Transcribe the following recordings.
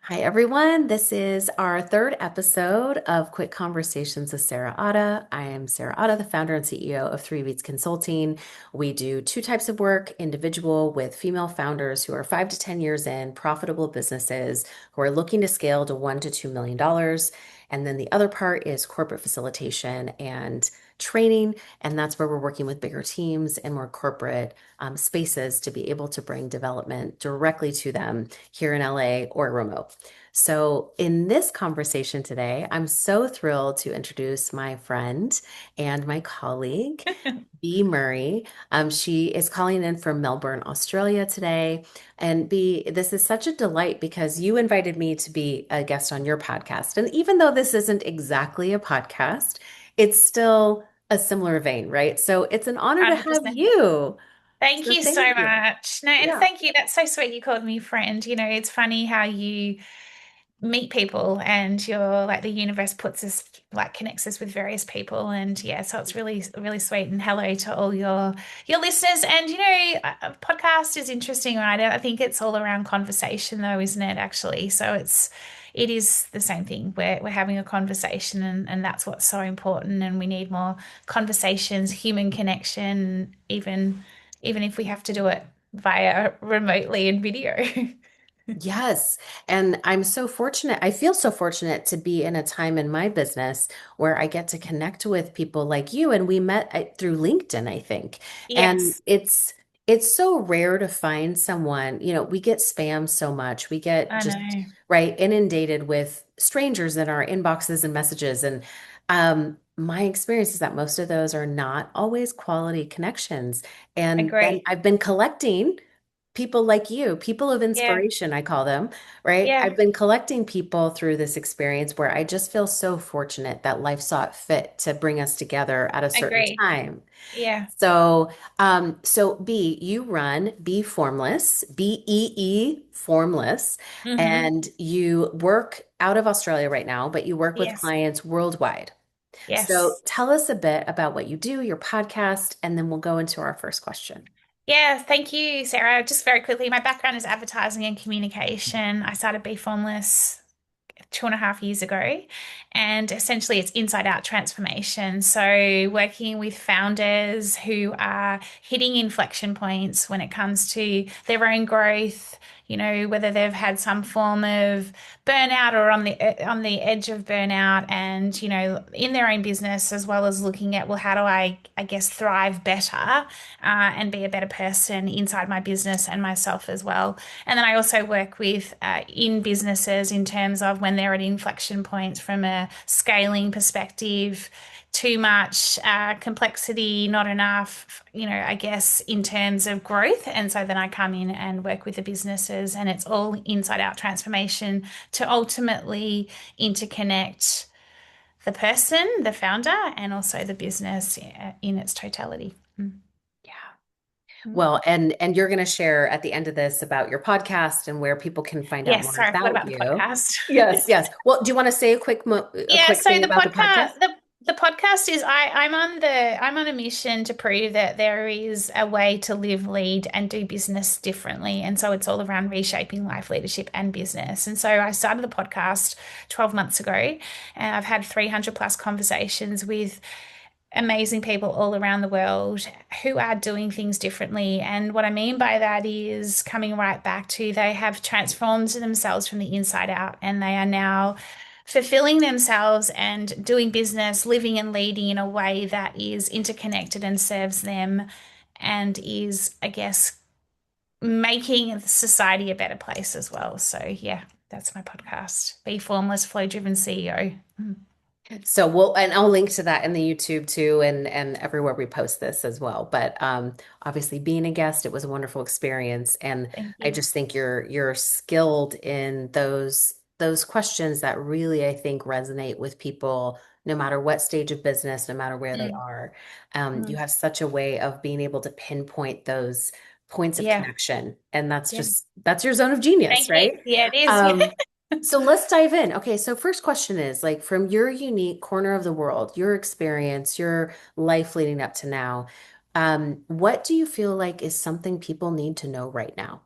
Hi, everyone. This is our third episode of Quick Conversations with Sarah Auda. I am Sarah Auda, the founder and CEO of Three Beats Consulting. We do two types of work, individual with female founders who are 5 to 10 years in profitable businesses who are looking to scale to $1 to $2 million. And then the other part is corporate facilitation and training. And that's where we're working with bigger teams and more corporate spaces to be able to bring development directly to them here in LA or remote. So, in this conversation today, I'm so thrilled to introduce my friend and my colleague, Bee Murray. She is calling in from Melbourne, Australia today. And Bee, this is such a delight because you invited me to be a guest on your podcast. And even though this isn't exactly a podcast, it's still a similar vein, right? So, it's an honor to have 100%. you. Thank So, you so thank you. much. No, and Yeah. thank you. That's so sweet you called me friend. It's funny how you meet people and you're like the universe puts us like connects us with various people. And yeah, so it's really, really sweet. And hello to all your listeners. And a podcast is interesting, right? I think it's all around conversation though, isn't it, actually? So it is the same thing. We're having a conversation and that's what's so important. And we need more conversations, human connection, even if we have to do it via remotely in video. Yes. And I'm so fortunate. I feel so fortunate to be in a time in my business where I get to connect with people like you. And we met through LinkedIn, I think. And Yes, it's so rare to find someone, we get spam so much. We get I just know. right inundated with strangers in our inboxes and messages. And my experience is that most of those are not always quality connections. And then Agree. I've been collecting people like you, people of Yeah, inspiration, I call them, right? yeah, I've been collecting people through this experience where I just feel so fortunate that life saw it fit to bring us together at a certain agree. time. Yeah. So B, you run Bee Formless, BEE Formless, Mm-hmm. and you work out of Australia right now, but you work with Yes. clients worldwide. So Yes. tell us a bit about what you do, your podcast, and then we'll go into our first question. Yeah, thank you, Sarah. Just very quickly, my background is advertising and communication. I started Be Formless 2.5 years ago, and essentially it's inside out transformation. So, working with founders who are hitting inflection points when it comes to their own growth, whether they've had some form of burnout or on the edge of burnout, and in their own business, as well as looking at, well, how do I guess thrive better and be a better person inside my business and myself as well. And then I also work with in businesses in terms of when they're at inflection points from a scaling perspective, too much complexity, not enough, I guess, in terms of growth. And so then I come in and work with the businesses, and it's all inside out transformation to ultimately interconnect the person, the founder, and also the business in its totality. Mm. Yeah. Mm. Well, and you're going to share at the end of this about your podcast and where people can find out Yes, more sorry, I forgot about about the you. podcast. Yes, yes. Well, do you want to say a Yeah, quick so thing about the podcast? the podcast is I'm on a mission to prove that there is a way to live, lead, and do business differently. And so it's all around reshaping life, leadership, and business. And so I started the podcast 12 months ago, and I've had 300 plus conversations with amazing people all around the world who are doing things differently. And what I mean by that is coming right back to they have transformed themselves from the inside out, and they are now fulfilling themselves and doing business, living and leading in a way that is interconnected and serves them and is, I guess, making society a better place as well. So, yeah, that's my podcast. Be Formless, Flow Driven CEO. Mm. So and I'll link to that in the YouTube too, and everywhere we post this as well. But obviously, being a guest, it was a wonderful experience, and Thank I you. just think you're skilled in those questions that really I think resonate with people, no matter what stage of business, no matter where they Mm, are. You mm. have such a way of being able to pinpoint those points of Yeah. connection, and Yeah. that's your zone of genius, Thank you. right? Yeah, it is. Yeah. Um, so let's dive in. Okay, so first question is like from your unique corner of the world, your experience, your life leading up to now, what do you feel like is something people need to know right now?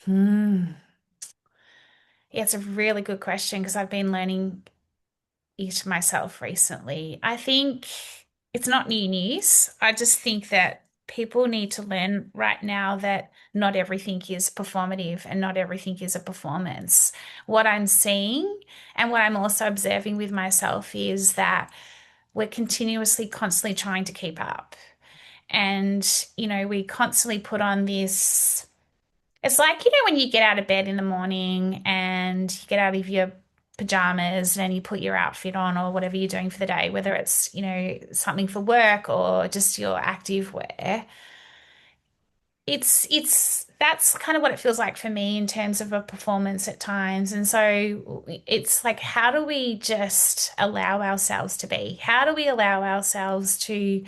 Hmm. Yeah, it's a really good question because I've been learning it myself recently. I think it's not new news. I just think that people need to learn right now that not everything is performative and not everything is a performance. What I'm seeing and what I'm also observing with myself is that we're continuously, constantly trying to keep up. And, we constantly put on this. It's like, when you get out of bed in the morning and you get out of your pajamas and you put your outfit on or whatever you're doing for the day, whether it's, something for work or just your active wear. It's that's kind of what it feels like for me in terms of a performance at times. And so it's like, how do we just allow ourselves to be? How do we allow ourselves to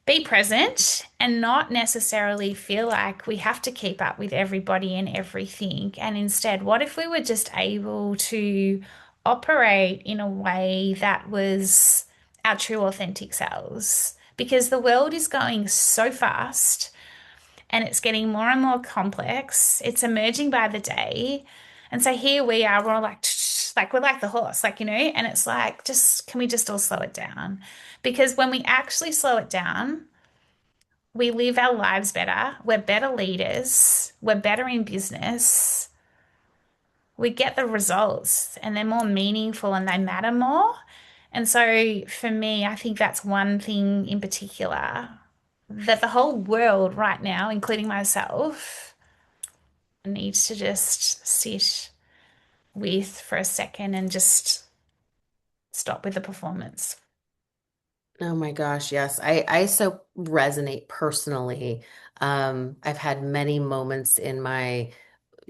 be present and not necessarily feel like we have to keep up with everybody and everything? And instead, what if we were just able to operate in a way that was our true, authentic selves? Because the world is going so fast and it's getting more and more complex. It's emerging by the day. And so here we are, we're all like we're like the horse, and it's like, just can we just all slow it down? Because when we actually slow it down, we live our lives better. We're better leaders. We're better in business. We get the results and they're more meaningful and they matter more. And so for me, I think that's one thing in particular that the whole world right now, including myself, needs to just sit with for a second and just stop with the performance. Oh my gosh, yes. I so resonate personally. I've had many moments in my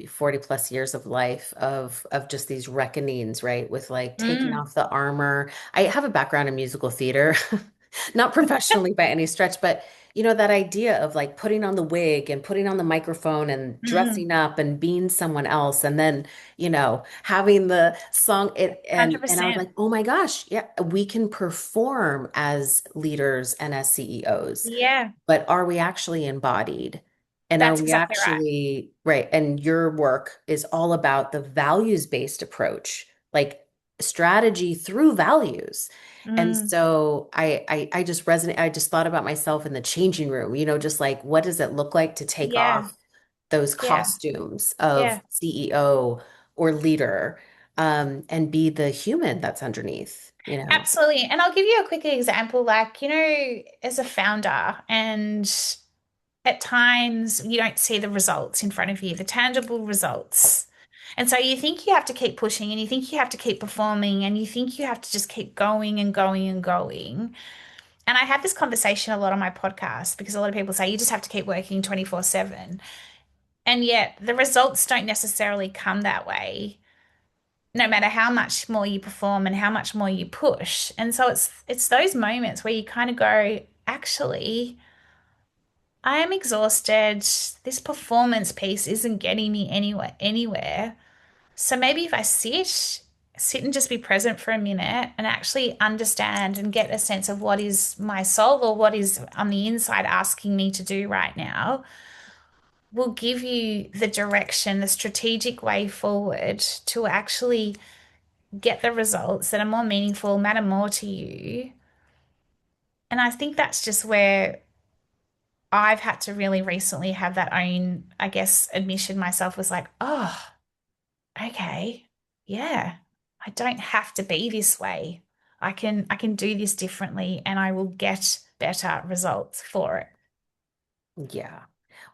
40 plus years of life of just these reckonings, right? With like taking Mm, off the armor. I have a background in musical theater, not professionally by any stretch, but that idea of like putting on the wig and putting on the microphone and mm, dressing up and being someone else and then, having the song and I was 100%. like, "Oh my gosh, yeah, we can perform as leaders and as CEOs, Yeah, but are we actually embodied? And are that's we exactly right. actually, right? And your work is all about the values-based approach, like strategy through values. And Mm, so I just resonate. I just thought about myself in the changing room, just like what does it look like to take yeah, off those yeah, costumes of yeah. CEO or leader, and be the human that's underneath. Absolutely. And I'll give you a quick example. Like, as a founder, and at times you don't see the results in front of you, the tangible results. And so you think you have to keep pushing and you think you have to keep performing and you think you have to just keep going and going and going. And I have this conversation a lot on my podcast because a lot of people say you just have to keep working 24/7. And yet the results don't necessarily come that way, no matter how much more you perform and how much more you push. And so it's those moments where you kind of go, actually, I am exhausted. This performance piece isn't getting me anywhere. So maybe if I sit and just be present for a minute and actually understand and get a sense of what is my soul or what is on the inside asking me to do right now, will give you the direction, the strategic way forward to actually get the results that are more meaningful, matter more to you. And I think that's just where I've had to really recently have that own, I guess, admission myself was like, oh, okay, yeah, I don't have to be this way. I can do this differently and I will get better results for it. Yeah.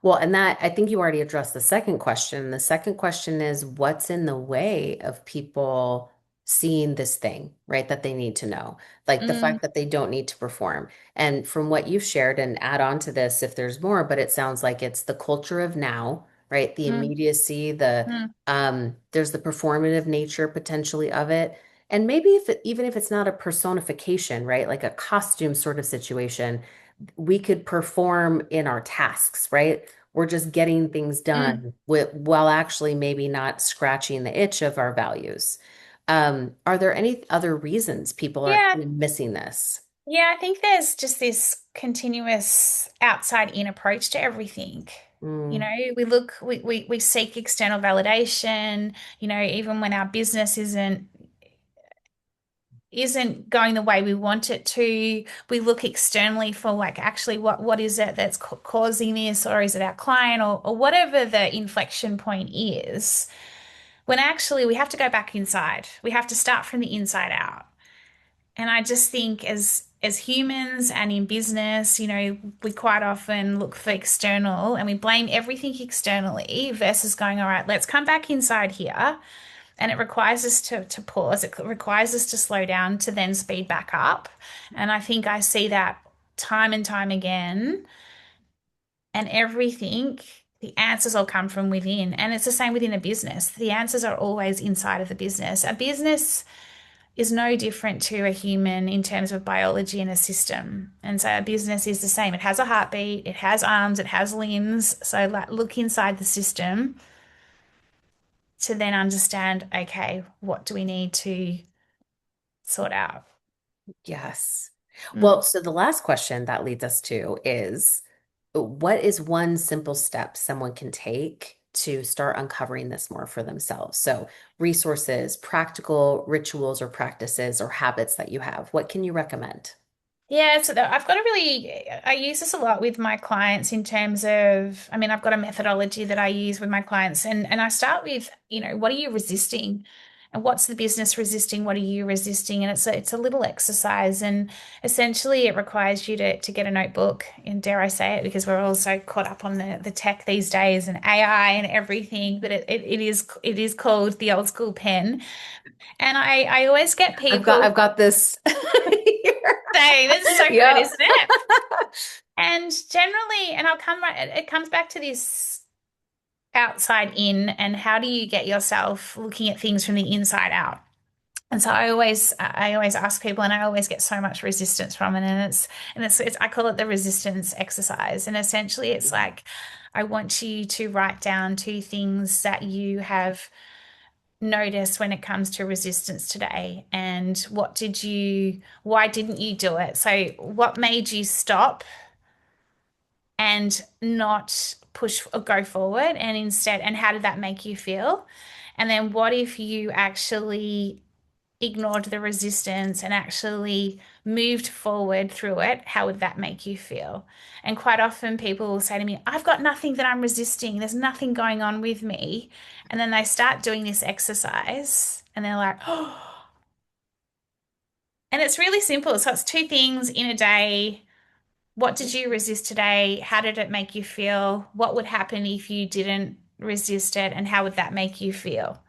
Well, and that I think you already addressed the second question. The second question is what's in the way of people seeing this thing, right? That they need to know, like the Mm, fact that they don't need to perform. And from what you've shared, and add on to this if there's more, but it sounds like it's the culture of now, right? The mm, immediacy, mm, there's the performative nature potentially of it. And maybe even if it's not a personification, right? Like a costume sort of situation we could perform in our tasks, right? We're just getting things mm. done while actually maybe not scratching the itch of our values. Are there any other reasons people are Yeah, kind of missing this? yeah, I think there's just this continuous outside in approach to everything. You Mm, know, we seek external validation, you know, even when our business isn't going the way we want it to, we look externally for like actually what is it that's causing this, or is it our client, or whatever the inflection point is, when actually we have to go back inside. We have to start from the inside out. And I just think as humans and in business, you know, we quite often look for external and we blame everything externally versus going, all right, let's come back inside here. And it requires us to pause. It requires us to slow down to then speed back up. And I think I see that time and time again. And everything, the answers all come from within. And it's the same within a business. The answers are always inside of the business. A business is no different to a human in terms of biology and a system. And so a business is the same. It has a heartbeat, it has arms, it has limbs. So like look inside the system to then understand, okay, what do we need to sort out? yes. Well, Mm. so the last question that leads us to is what is one simple step someone can take to start uncovering this more for themselves? So, resources, practical rituals or practices or habits that you have. What can you recommend? Yeah, so I've got a really, I use this a lot with my clients in terms of, I mean, I've got a methodology that I use with my clients, and I start with, you know, what are you resisting? And what's the business resisting? What are you resisting? And it's a little exercise, and essentially it requires you to get a notebook, and dare I say it, because we're all so caught up on the tech these days and AI and everything, but it is called the old school pen. And I always get I've people got this here. saying, this is so good, Yep. isn't it? And generally, and I'll come right, it comes back to this outside in, and how do you get yourself looking at things from the inside out? And so I always ask people, and I always get so much resistance from it. And I call it the resistance exercise. And essentially it's like, I want you to write down two things that you have noticed when it comes to resistance today. And why didn't you do it? So what made you stop and not push or go forward, and instead, and how did that make you feel? And then what if you actually ignored the resistance and actually moved forward through it? How would that make you feel? And quite often people will say to me, I've got nothing that I'm resisting, there's nothing going on with me. And then they start doing this exercise and they're like, oh. And it's really simple. So it's two things in a day. What did you resist today? How did it make you feel? What would happen if you didn't resist it? And how would that make you feel?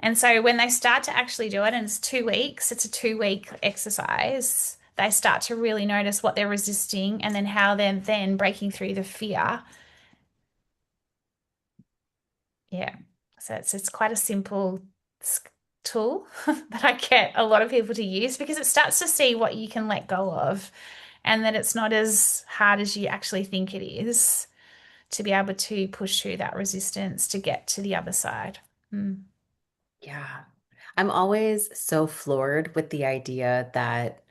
And so when they start to actually do it, and it's 2 weeks, it's a 2 week exercise, they start to really notice what they're resisting and then how they're then breaking through the fear. Yeah. So it's quite a simple tool that I get a lot of people to use, because it starts to see what you can let go of, and that it's not as hard as you actually think it is, to be able to push through that resistance to get to the other side. Mm. Yeah. I'm always so floored with the idea that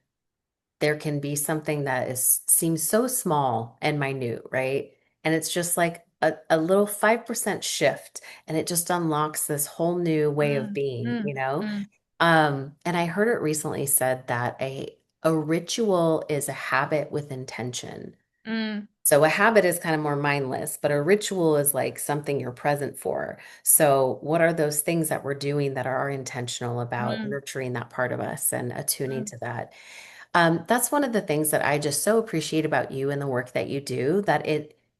there can be something that is seems so small and minute, right? And it's just like a little 5% shift and it just unlocks this whole new way of Mm. being, Mm. you know? Mm. And I heard it recently said that a ritual is a habit with intention. Mm. So a habit is kind of more mindless, but a ritual is like something you're present for. So what are those things that we're doing that are intentional about Mm. nurturing that part of us and attuning Mm. to that? That's one of the things that I just so appreciate about you and the work that you do, that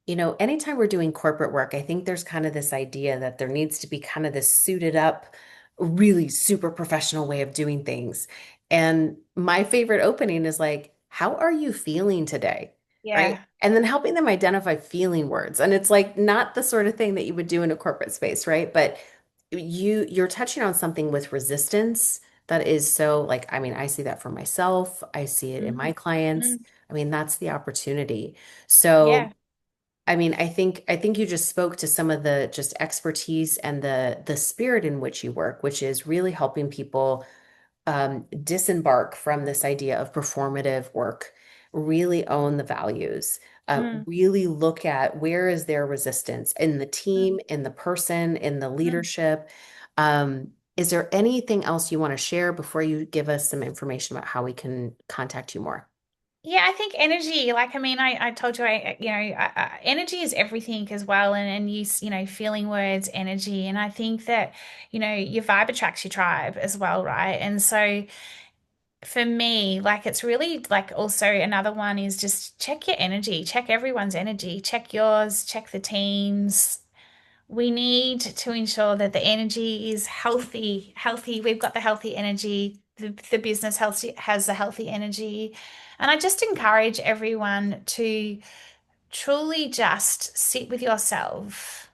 anytime we're doing corporate work, I think there's kind of this idea that there needs to be kind of this suited up, really super professional way of doing things. And my favorite opening is like, how are you feeling today? Right. Yeah. And then helping them identify feeling words. And it's like not the sort of thing that you would do in a corporate space, right? But you're touching on something with resistance that is so like, I mean, I see that for myself. I see it in Mm. my clients. Mm. I mean, that's the opportunity. So, Yeah. I mean, I think you just spoke to some of the just expertise and the spirit in which you work, which is really helping people disembark from this idea of performative work, really own the values. Mm, really look at where is their resistance in the mm, team, in the person, in the mm. leadership. Is there anything else you want to share before you give us some information about how we can contact you more? Yeah, I think energy, like, I mean, I told you, energy is everything as well. And feeling words, energy. And I think that, your vibe attracts your tribe as well, right? And so for me, like, it's really like also another one is just check your energy, check everyone's energy, check yours, check the teams. We need to ensure that the energy is healthy, healthy. We've got the healthy energy. The business has the healthy energy. And I just encourage everyone to truly just sit with yourself,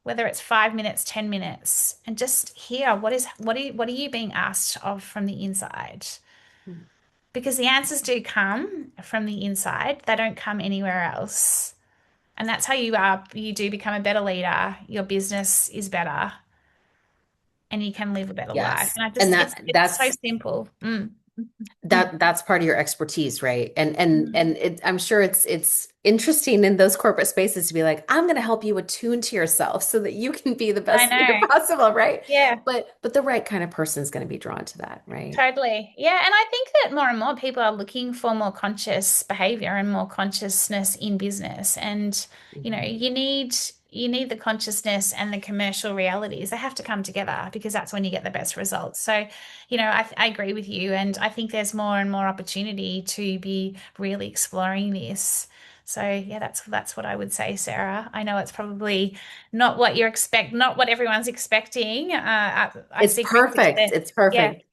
whether it's 5 minutes, 10 minutes, and just hear what are you being asked of from the inside? Because the answers do come from the inside. They don't come anywhere else. And that's how you do become a better leader. Your business is better and you can live a better life. Yes. And I And just, it's so simple. that's part of your expertise, right? Mm. I'm sure it's interesting in those corporate spaces to be like, I'm going to help you attune to yourself so that you can be the I best leader know. possible, right? Yeah. But the right kind of person is going to be drawn to that, right? Totally. Yeah. And I think that more and more people are looking for more conscious behavior and more consciousness in business. And, Mhm. you need the consciousness and the commercial realities. They have to come together because that's when you get the best results. So, I agree with you. And I think there's more and more opportunity to be really exploring this. So yeah, that's what I would say, Sarah. I know it's probably not what everyone's expecting. I It's see great perfect. success. It's Yeah. perfect.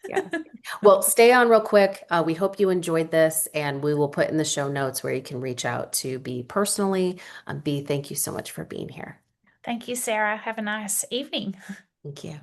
Yeah. Well, stay on real quick. We hope you enjoyed this, and we will put in the show notes where you can reach out to B personally. B, thank you so much for being here. Thank you, Sarah. Have a nice evening. Thank you.